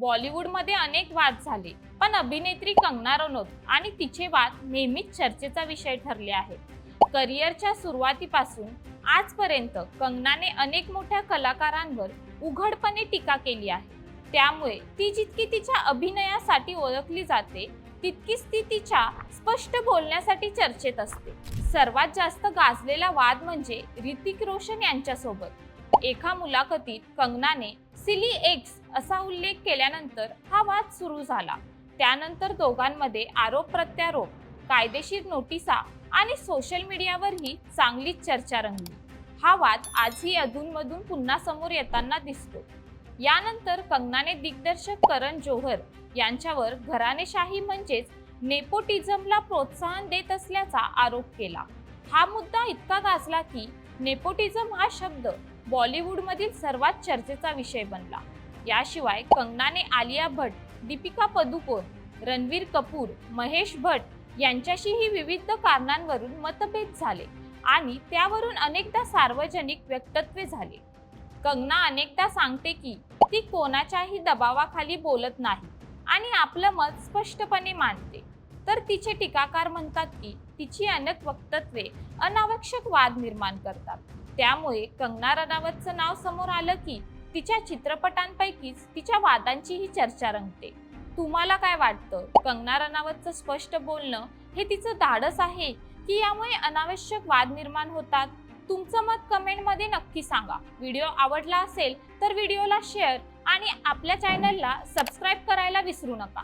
बॉलिवूडमध्ये अनेक वाद झाले, पण अभिनेत्री कंगना रनौत आणि तिचे वाद नेहमीच चर्चेचा विषय ठरले आहेत। करिअरच्या सुरुवातीपासून आजपर्यंत कंगनाने अनेक मोठ्या कलाकारांवर उघडपणे टीका केली आहे। त्यामुळे ती जितकी तिच्या अभिनयासाठी ओळखली जाते, तितकीच ती तिच्या स्पष्ट बोलण्यासाठी चर्चेत असते। सर्वात जास्त गाजलेला वाद म्हणजे ऋतिक रोशन यांच्यासोबत। एका मुलाखतीत कंगनाने सिली एक्स असा उल्लेख केल्यानंतर हा वाद सुरू झाला। त्यानंतर दोघांमध्ये आरोप प्रत्यारोप, कायदेशीर नोटिसा आणि सोशल मीडियावरही चांगलीच चर्चा रंगली। हा वाद आजही अधूनमधून पुन्हा समोर येताना दिसतो। यानंतर कंगनाने दिग्दर्शक करण जोहर यांच्यावर घराणेशाही म्हणजेच नेपोटिझमला प्रोत्साहन देत असल्याचा आरोप केला। हा मुद्दा इतका गाजला की नेपोटिझम हा शब्द बॉलिवूडमधील सर्वात चर्चेचा विषय बनला। याशिवाय कंगनाने आलिया भट्ट, दीपिका पदुकोण, रणवीर कपूर, महेश भट्ट यांच्याशीही विविध कारणांवरून मतभेद झाले आणि त्यावरून अनेकदा सार्वजनिक वक्तव्ये झाली। कंगना अनेकदा सांगते की ती कोणाच्याही दबावाखाली बोलत नाही आणि आपलं मत स्पष्टपणे मांडते, तर तिचे टीकाकार म्हणतात की तिची अनेक वक्तव्ये अनावश्यक वाद निर्माण करतात। त्यामुळे कंगना रनौतचं नाव समोर आलं की तिच्या चित्रपटांपैकीच तिच्या वादांचीही चर्चा रंगते। तुम्हाला काय वाटतं? कंगना रनौतचं स्पष्ट बोलणं हे तिचं धाडस आहे की यामुळे अनावश्यक वाद निर्माण होतात? तुमचं मत कमेंटमध्ये नक्की सांगा। व्हिडिओ आवडला असेल तर व्हिडिओला शेअर आणि आपल्या चॅनलला सबस्क्राईब करायला विसरू नका।